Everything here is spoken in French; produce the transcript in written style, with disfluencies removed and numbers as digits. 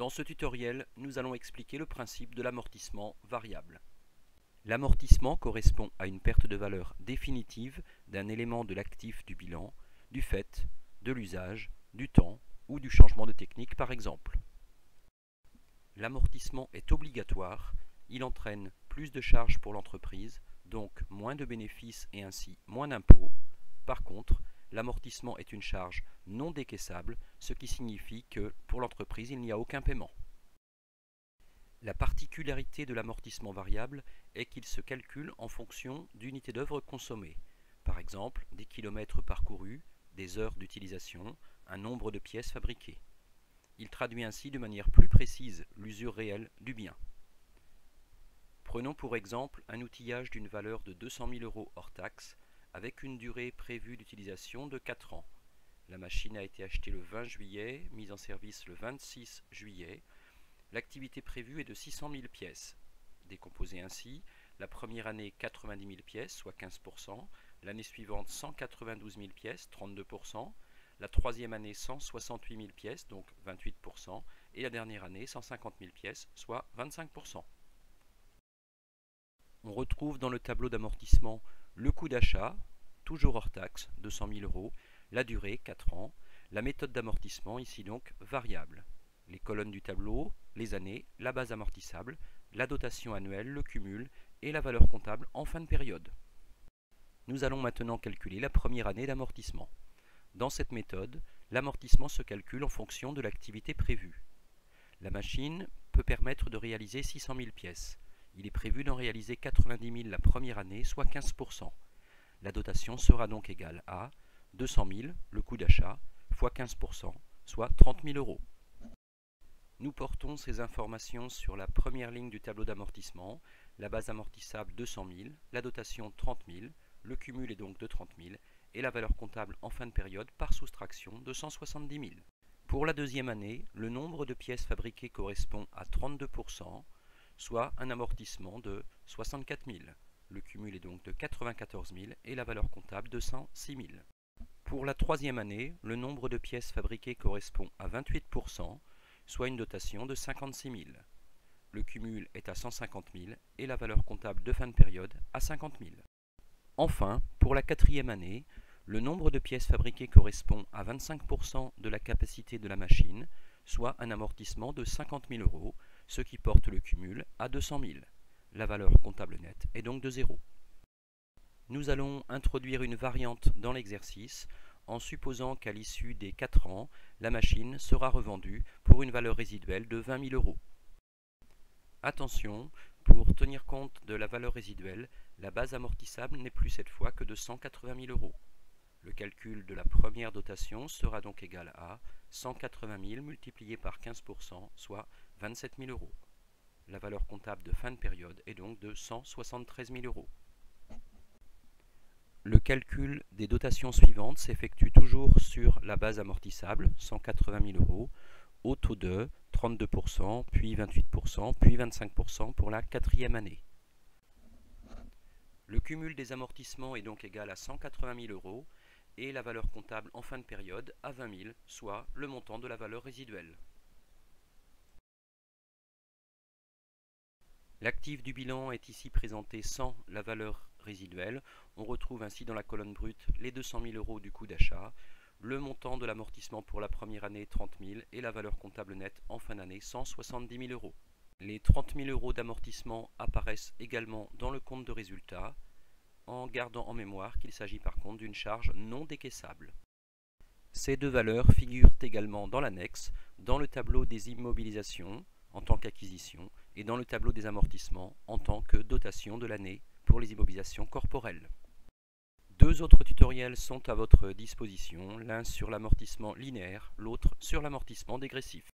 Dans ce tutoriel, nous allons expliquer le principe de l'amortissement variable. L'amortissement correspond à une perte de valeur définitive d'un élément de l'actif du bilan, du fait, de l'usage, du temps ou du changement de technique par exemple. L'amortissement est obligatoire, il entraîne plus de charges pour l'entreprise, donc moins de bénéfices et ainsi moins d'impôts. Par contre, l'amortissement est une charge non décaissable, ce qui signifie que pour l'entreprise, il n'y a aucun paiement. La particularité de l'amortissement variable est qu'il se calcule en fonction d'unités d'œuvre consommées, par exemple des kilomètres parcourus, des heures d'utilisation, un nombre de pièces fabriquées. Il traduit ainsi de manière plus précise l'usure réelle du bien. Prenons pour exemple un outillage d'une valeur de 200 000 € hors taxe, avec une durée prévue d'utilisation de 4 ans. La machine a été achetée le 20 juillet, mise en service le 26 juillet. L'activité prévue est de 600 000 pièces. Décomposée ainsi, la première année 90 000 pièces, soit 15%, l'année suivante 192 000 pièces, 32%, la troisième année 168 000 pièces, donc 28%, et la dernière année 150 000 pièces, soit 25%. On retrouve dans le tableau d'amortissement le coût d'achat, toujours hors taxe, 200 000 €, la durée, 4 ans, la méthode d'amortissement, ici donc variable. Les colonnes du tableau, les années, la base amortissable, la dotation annuelle, le cumul et la valeur comptable en fin de période. Nous allons maintenant calculer la première année d'amortissement. Dans cette méthode, l'amortissement se calcule en fonction de l'activité prévue. La machine peut permettre de réaliser 600 000 pièces. Il est prévu d'en réaliser 90 000 la première année, soit 15%. La dotation sera donc égale à 200 000, le coût d'achat, fois 15%, soit 30 000 €. Nous portons ces informations sur la première ligne du tableau d'amortissement, la base amortissable 200 000, la dotation 30 000, le cumul est donc de 30 000, et la valeur comptable en fin de période par soustraction de 170 000. Pour la deuxième année, le nombre de pièces fabriquées correspond à 32%, soit un amortissement de 64 000. Le cumul est donc de 94 000 et la valeur comptable de 106 000. Pour la troisième année, le nombre de pièces fabriquées correspond à 28%, soit une dotation de 56 000. Le cumul est à 150 000 et la valeur comptable de fin de période à 50 000. Enfin, pour la quatrième année, le nombre de pièces fabriquées correspond à 25% de la capacité de la machine, soit un amortissement de 50 000 €, ce qui porte le cumul à 200 000. La valeur comptable nette est donc de 0. Nous allons introduire une variante dans l'exercice en supposant qu'à l'issue des 4 ans, la machine sera revendue pour une valeur résiduelle de 20 000 €. Attention, pour tenir compte de la valeur résiduelle, la base amortissable n'est plus cette fois que de 180 000 €. Le calcul de la première dotation sera donc égal à 180 000 multiplié par 15%, soit 27 000 €. La valeur comptable de fin de période est donc de 173 000 €. Le calcul des dotations suivantes s'effectue toujours sur la base amortissable, 180 000 €, au taux de 32%, puis 28%, puis 25% pour la quatrième année. Le cumul des amortissements est donc égal à 180 000 € et la valeur comptable en fin de période à 20 000, soit le montant de la valeur résiduelle. L'actif du bilan est ici présenté sans la valeur résiduelle. On retrouve ainsi dans la colonne brute les 200 000 € du coût d'achat, le montant de l'amortissement pour la première année 30 000 et la valeur comptable nette en fin d'année 170 000 €. Les 30 000 € d'amortissement apparaissent également dans le compte de résultat, en gardant en mémoire qu'il s'agit par contre d'une charge non décaissable. Ces deux valeurs figurent également dans l'annexe, dans le tableau des immobilisations en tant qu'acquisition et dans le tableau des amortissements en tant que dotation de l'année pour les immobilisations corporelles. Deux autres tutoriels sont à votre disposition, l'un sur l'amortissement linéaire, l'autre sur l'amortissement dégressif.